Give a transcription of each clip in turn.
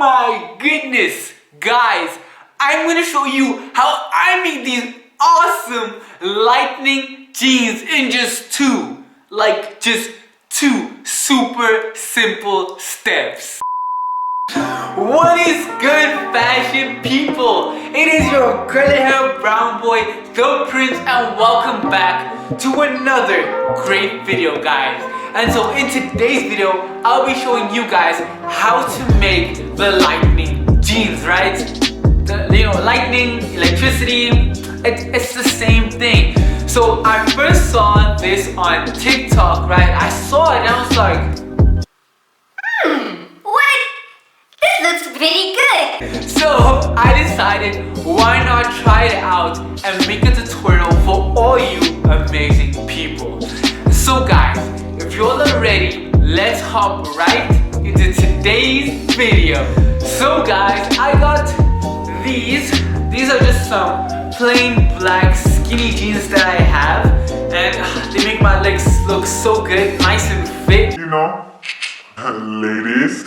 my goodness, guys, I'm gonna show you how I made these awesome lightning jeans in just two super simple steps. What is good, fashion people? It is your curly hair brown boy, The Prince, and welcome back to another great video, guys. And so in today's video, I'll be showing you guys how to make the lightning jeans, right? Lightning, electricity, it's the same thing. So I first saw this on TikTok, right? I saw it and I was like, what? This looks pretty good. So I decided, why not try it out and make a tutorial for all you amazing people. So guys, if you're all ready, let's hop right into today's video. So guys, I got these are just some plain black skinny jeans that I have, and they make my legs look so good, nice and fit, you know, ladies.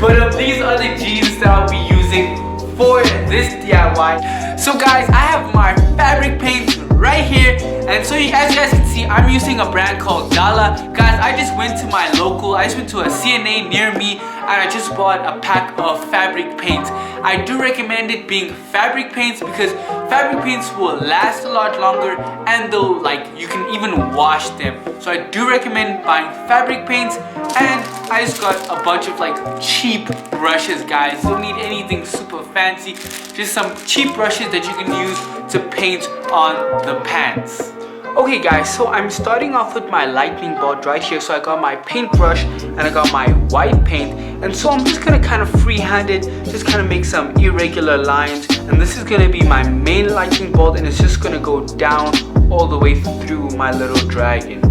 But these are the jeans that I'll be using for this DIY. So guys, I have my fabric paint right here, and so as you guys can see, I'm using a brand called Dala. Guys, I just went to a CNA near me and I just bought a pack of fabric paints. I do recommend it being fabric paints because fabric paints will last a lot longer and they'll you can even wash them. So I do recommend buying fabric paints, and I just got a bunch of cheap brushes, guys. Don't need anything super fancy, just some cheap brushes that you can use to paint on the pants. Okay guys, so I'm starting off with my lightning bolt right here. So I got my paintbrush and I got my white paint, and so I'm just gonna kind of freehand it, just kind of make some irregular lines, and this is gonna be my main lightning bolt, and it's just gonna go down all the way through my little dragon.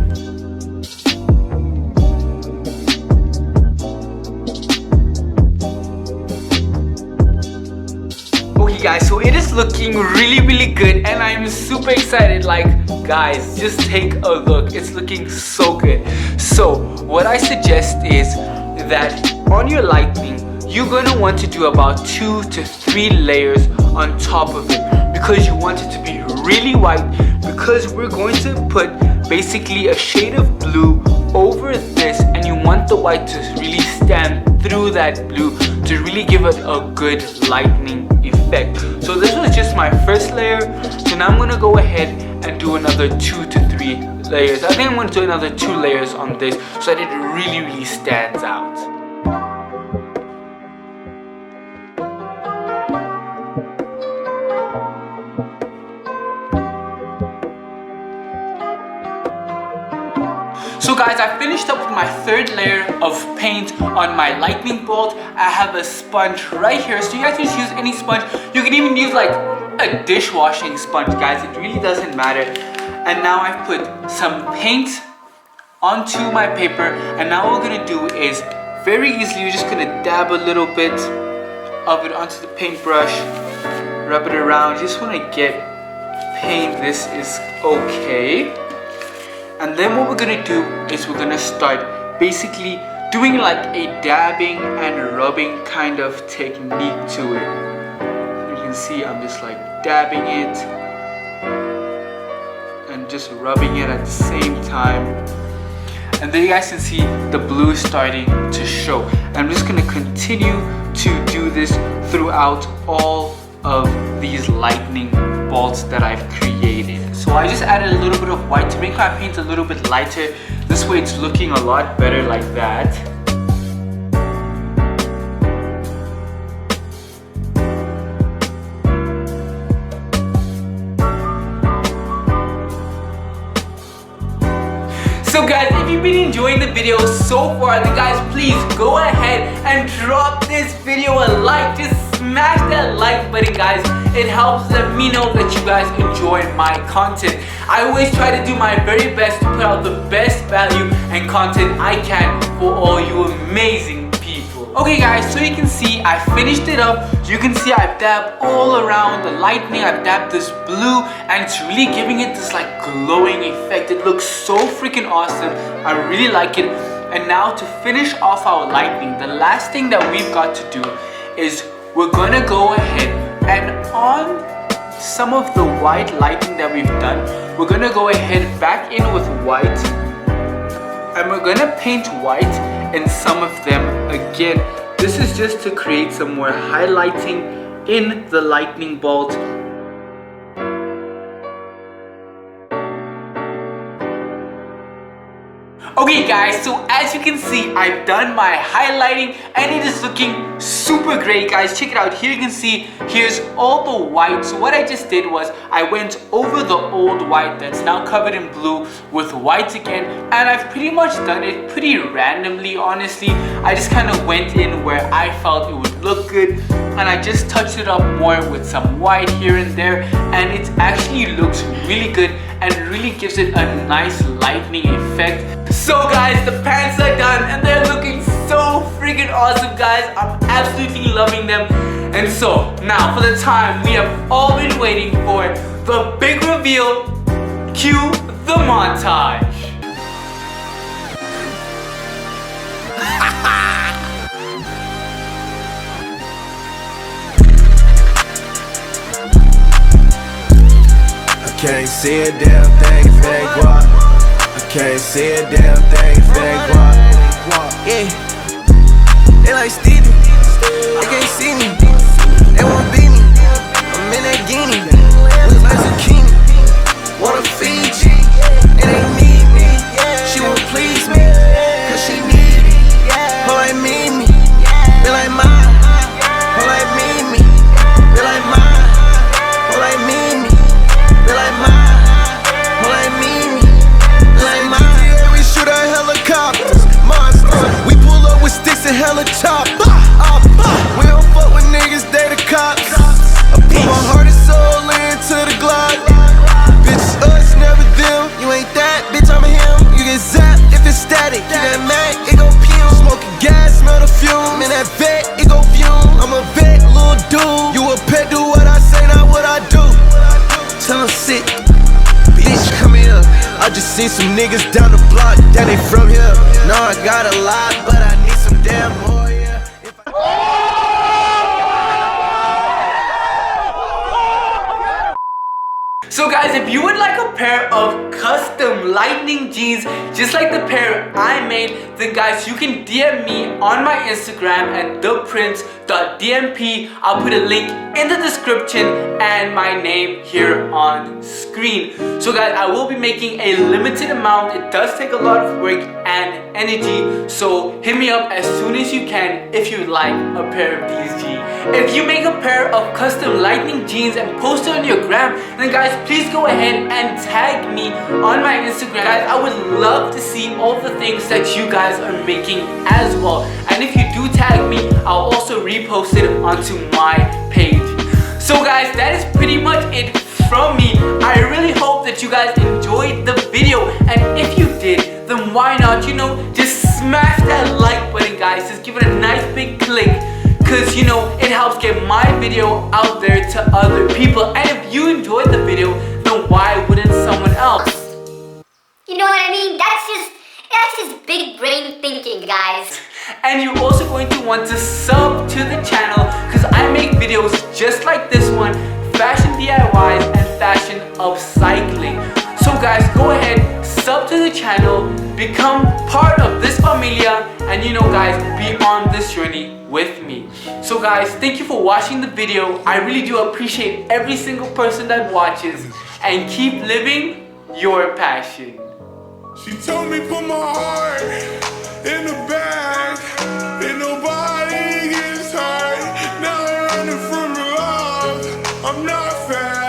Okay guys, so it is looking really good and I'm super excited. Guys, just take a look, it's looking so good. So what I suggest is that on your lightning, you're gonna want to do about 2 to 3 layers on top of it, because you want it to be really white, because we're going to put basically a shade of blue over this, and you want the white to really stand through that blue to really give it a good lightning effect. So this was just my first layer, so now I'm gonna go ahead and do another 2 to 3 layers. I think I'm gonna do another 2 layers on this so that it really stands out. So guys, I finished up with my 3rd layer of paint on my lightning bolt. I have a sponge right here, so you guys can just use any sponge. You can even use a dishwashing sponge, guys. It really doesn't matter. And now I've put some paint onto my paper, and now what we're gonna do is very easily, you're just gonna dab a little bit of it onto the paintbrush, rub it around. You just wanna get paint. This is okay. And then what we're gonna do is we're gonna start basically doing a dabbing and rubbing kind of technique to it. You can see I'm just dabbing it and just rubbing it at the same time. And then you guys can see the blue starting to show. And I'm just gonna continue to do this throughout all of these lightning bolts that I've created. So I just added a little bit of white to make my paint a little bit lighter. This way it's looking a lot better like that. So guys, if you've been enjoying the video so far, then guys, please go ahead and drop this video a like. Just smash that like button, guys. It helps let me know that you guys enjoy my content. I always try to do my very best to put out the best value and content I can for all you amazing people. Okay guys, so you can see I finished it up. You can see I've dabbed all around the lightning. I've dabbed this blue, and it's really giving it this glowing effect. It looks so freaking awesome. I really like it. And now to finish off our lighting, the last thing that we've got to do is we're gonna go ahead and on some of the white lighting that we've done, we're gonna go ahead back in with white, and we're gonna paint white in some of them again. This is just to create some more highlighting in the lightning bolt. Okay guys, so as you can see, I've done my highlighting and it is looking super great, guys. Check it out. Here you can see, here's all the white. So what I just did was I went over the old white that's now covered in blue with white again, and I've pretty much done it pretty randomly, honestly. I just kind of went in where I felt it would look good, and I just touched it up more with some white here and there, and it actually looks really good and really gives it a nice lightning effect. So guys, the pants are done and they're looking so freaking awesome, guys. I'm absolutely loving them. And so now for the time we have all been waiting for, the big reveal. Cue the montage. Can't see a damn thing if it ain't guap. I can't see a damn thing if it ain't guap. Yeah, they like Stevie, they can't see me, they wanna beat me. I'm in that guinea, look like zucchini. Wanna feed you, it ain't need me. She won't please me, cause she need me. Her like me, they like mine. Her like me, they like mine. Her like me. They like mine, they like me, they like mine. Yeah, we shoot at helicopters, monsters. We pull up with sticks and hella choppers. We don't fuck with niggas, they the cops. I put my heart and soul into the Glock. Bitch, us, never them. You ain't that, bitch, I'm him. You get zapped if it's static. You that Mac, it gon' fume. Smoking gas, smell the fume. In that vet, it gon' fume. I'm a vet, little dude. You a pet, do what I say, not what I do. Tell them sit, bitch, come here. I just seen some niggas down the block, that ain't from here. No, I got a lot, but I need some damn more, yeah. So guys, if you would like a pair of custom lightning jeans just like the pair I made, then guys, you can DM me on my Instagram at theprince.dmp. I'll put a link in the description and my name here on screen. So guys, I will be making a limited amount. It does take a lot of work and energy, so hit me up as soon as you can if you'd like a pair of these jeans. If you make a pair of custom lightning jeans and post it on your gram, then guys, please go ahead and tag me on my Instagram. Guys, I would love to see all the things that you guys are making as well. And if you do tag me, I'll also repost it onto my page. So guys, that is pretty much it from me. I really hope that you guys enjoyed the video, and if you did, then why not, you know, just smash that like button, guys. Just give it a nice big click, because you know it helps get my video out there to other people. And if you enjoyed the video, then why wouldn't someone else? You know what I mean? That's just big brain thinking, guys. And you're also going to want to sub to the channel, because I make videos just like this one, fashion DIYs and fashion upcycling. So guys, go ahead, sub to the channel, become part of this familia, and you know guys, be on this journey with me. So guys, thank you for watching the video. I really do appreciate every single person that watches, and keep living your passion. She told me put my heart in the bag, and nobody gets hurt. Now I'm running from your love. I'm not fast.